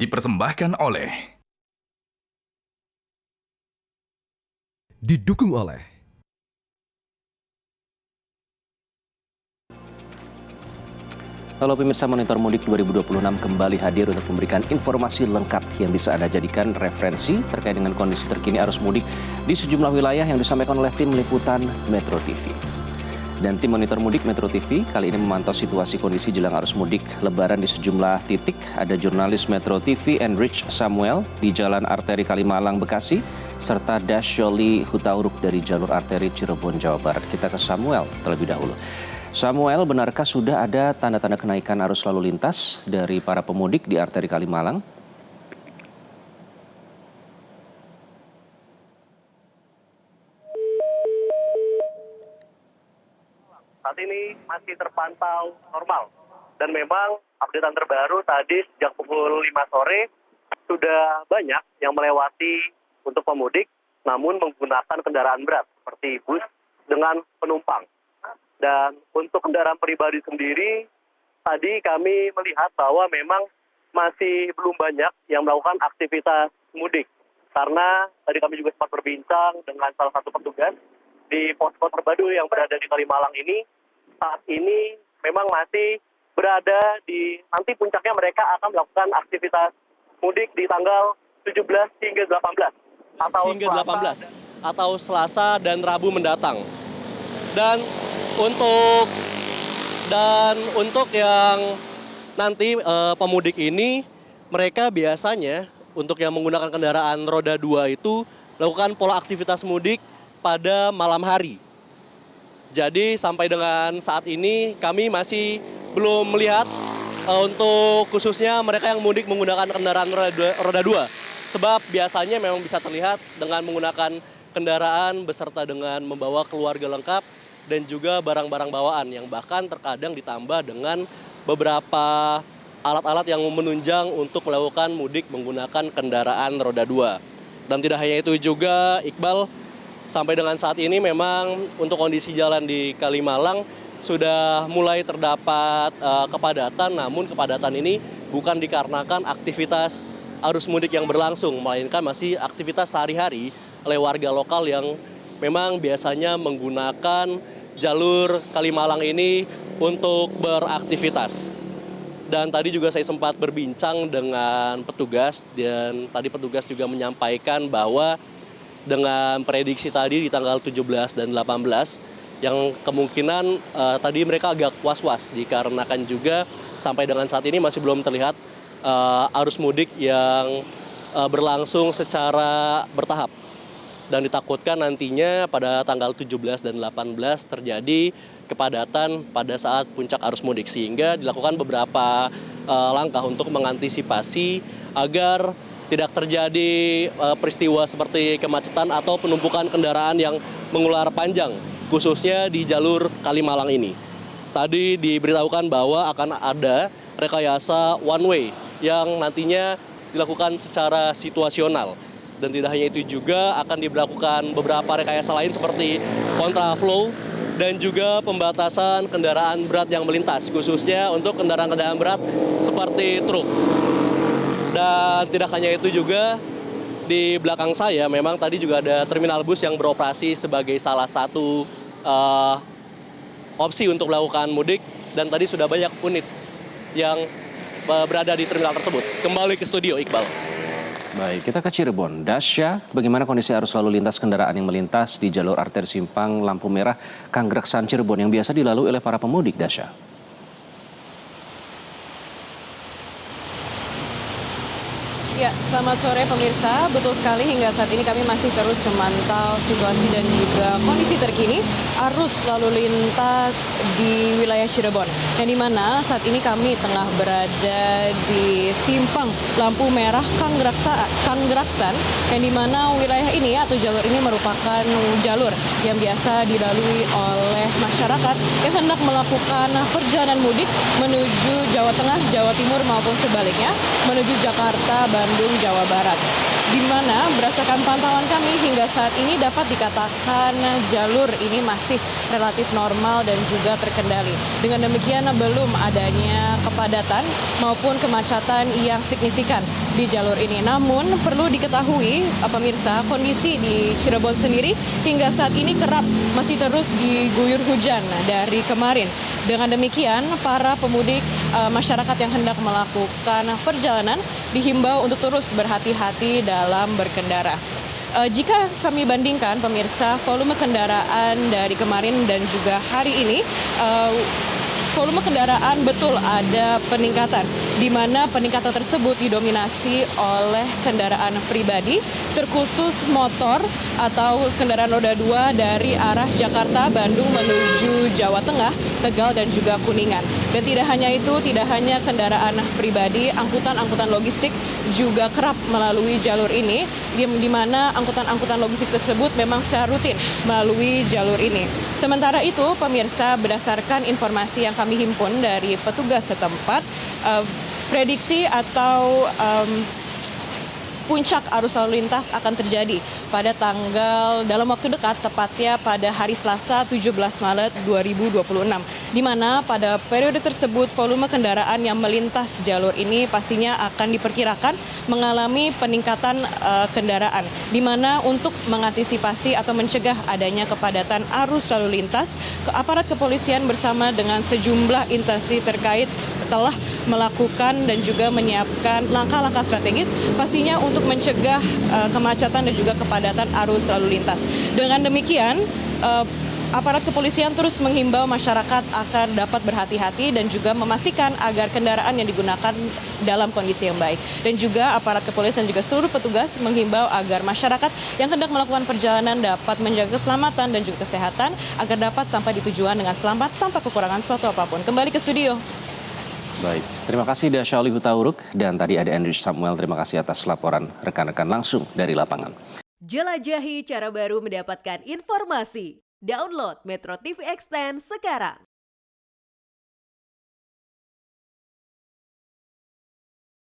Dipersembahkan oleh Didukung oleh Halo pemirsa, Monitor Mudik 2026 kembali hadir untuk memberikan informasi lengkap yang bisa Anda jadikan referensi terkait dengan kondisi terkini arus mudik di sejumlah wilayah yang disampaikan oleh tim liputan Metro TV. Dan tim Monitor Mudik Metro TV kali ini memantau situasi kondisi jelang arus mudik Lebaran di sejumlah titik. Ada jurnalis Metro TV Enrich Samuel di Jalan Arteri Kalimalang, Bekasi, serta Dasyoli Hutauruk dari jalur arteri Cirebon, Jawa Barat. Kita ke Samuel terlebih dahulu. Samuel, benarkah sudah ada tanda-tanda kenaikan arus lalu lintas dari para pemudik di arteri Kalimalang? Saat ini masih terpantau normal. Dan memang updatean terbaru tadi sejak pukul 5 sore sudah banyak yang melewati untuk pemudik namun menggunakan kendaraan berat seperti bus dengan penumpang. Dan untuk kendaraan pribadi sendiri, tadi kami melihat bahwa memang masih belum banyak yang melakukan aktivitas mudik. Karena tadi kami juga sempat berbincang dengan salah satu petugas di posko terpadu yang berada di Kalimalang ini. Saat ini memang masih berada di, nanti puncaknya mereka akan melakukan aktivitas mudik di tanggal 17 hingga 18. Atau Selasa dan Rabu mendatang. Dan untuk yang nanti pemudik ini, mereka biasanya untuk yang menggunakan kendaraan roda 2 itu melakukan pola aktivitas mudik pada malam hari. Jadi sampai dengan saat ini kami masih belum melihat untuk khususnya mereka yang mudik menggunakan kendaraan roda 2. Sebab biasanya memang bisa terlihat dengan menggunakan kendaraan beserta dengan membawa keluarga lengkap dan juga barang-barang bawaan yang bahkan terkadang ditambah dengan beberapa alat-alat yang menunjang untuk melakukan mudik menggunakan kendaraan roda 2. Dan tidak hanya itu juga, Iqbal, sampai dengan saat ini memang untuk kondisi jalan di Kalimalang sudah mulai terdapat kepadatan, namun kepadatan ini bukan dikarenakan aktivitas arus mudik yang berlangsung, melainkan masih aktivitas sehari-hari oleh warga lokal yang memang biasanya menggunakan jalur Kalimalang ini untuk beraktivitas. Dan tadi juga saya sempat berbincang dengan petugas dan tadi petugas juga menyampaikan bahwa dengan prediksi tadi di tanggal 17 dan 18 yang kemungkinan tadi mereka agak was-was dikarenakan juga sampai dengan saat ini masih belum terlihat arus mudik yang berlangsung secara bertahap. Dan ditakutkan nantinya pada tanggal 17 dan 18 terjadi kepadatan pada saat puncak arus mudik. Sehingga dilakukan beberapa langkah untuk mengantisipasi agar tidak terjadi peristiwa seperti kemacetan atau penumpukan kendaraan yang mengular panjang, khususnya di jalur Kalimalang ini. Tadi diberitahukan bahwa akan ada rekayasa one way yang nantinya dilakukan secara situasional. Dan tidak hanya itu juga akan diberlakukan beberapa rekayasa lain seperti kontraflow dan juga pembatasan kendaraan berat yang melintas, khususnya untuk kendaraan-kendaraan berat seperti truk. Dan tidak hanya itu juga, di belakang saya memang tadi juga ada terminal bus yang beroperasi sebagai salah satu opsi untuk melakukan mudik. Dan tadi sudah banyak unit yang berada di terminal tersebut. Kembali ke studio, Iqbal. Baik, kita ke Cirebon. Dasya, bagaimana kondisi arus lalu lintas kendaraan yang melintas di jalur arteri simpang lampu merah Kanggraksan Cirebon yang biasa dilalui oleh para pemudik, Dasya? Ya, selamat sore pemirsa. Betul sekali hingga saat ini kami masih terus memantau situasi dan juga kondisi terkini arus lalu lintas di wilayah Cirebon. Yang dimana saat ini kami tengah berada di simpang lampu merah Kanggraksan, yang dimana wilayah ini atau jalur ini merupakan jalur yang biasa dilalui oleh masyarakat yang hendak melakukan perjalanan mudik menuju Jawa Tengah, Jawa Timur maupun sebaliknya menuju Jakarta, Bandung, Jawa Barat. di mana berdasarkan pantauan kami hingga saat ini dapat dikatakan jalur ini masih relatif normal dan juga terkendali. Dengan demikian belum adanya kepadatan maupun kemacetan yang signifikan di jalur ini. Namun perlu diketahui pemirsa, kondisi di Cirebon sendiri hingga saat ini kerap masih terus diguyur hujan dari kemarin. Dengan demikian para pemudik masyarakat yang hendak melakukan perjalanan dihimbau untuk terus berhati-hati dalam berkendara. Jika kami bandingkan pemirsa, volume kendaraan dari kemarin dan juga hari ini, volume kendaraan betul ada peningkatan, di mana peningkatan tersebut didominasi oleh kendaraan pribadi, terkhusus motor atau kendaraan roda 2 dari arah Jakarta, Bandung menuju Jawa Tengah, Tegal dan juga Kuningan. Dan tidak hanya itu, tidak hanya kendaraan pribadi, angkutan-angkutan logistik juga kerap melalui jalur ini, di mana angkutan-angkutan logistik tersebut memang secara rutin melalui jalur ini. Sementara itu, pemirsa, berdasarkan informasi yang kami himpun dari petugas setempat, prediksi atau puncak arus lalu lintas akan terjadi pada dalam waktu dekat, tepatnya pada hari Selasa 17 Maret 2026. Di mana pada periode tersebut volume kendaraan yang melintas jalur ini pastinya akan diperkirakan mengalami peningkatan kendaraan. Di mana untuk mengantisipasi atau mencegah adanya kepadatan arus lalu lintas, aparat kepolisian bersama dengan sejumlah instansi terkait telah melakukan dan juga menyiapkan langkah-langkah strategis pastinya untuk mencegah kemacetan dan juga kepadatan arus lalu lintas. Dengan demikian, aparat kepolisian terus menghimbau masyarakat agar dapat berhati-hati dan juga memastikan agar kendaraan yang digunakan dalam kondisi yang baik. Dan juga aparat kepolisian dan juga seluruh petugas menghimbau agar masyarakat yang hendak melakukan perjalanan dapat menjaga keselamatan dan juga kesehatan agar dapat sampai di tujuan dengan selamat tanpa kekurangan suatu apapun. Kembali ke studio. Baik, terima kasih Dasyali Hutauruk dan tadi ada Andrew Samuel. Terima kasih atas laporan rekan-rekan langsung dari lapangan. Jelajahi cara baru mendapatkan informasi. Download Metro TV Extend sekarang.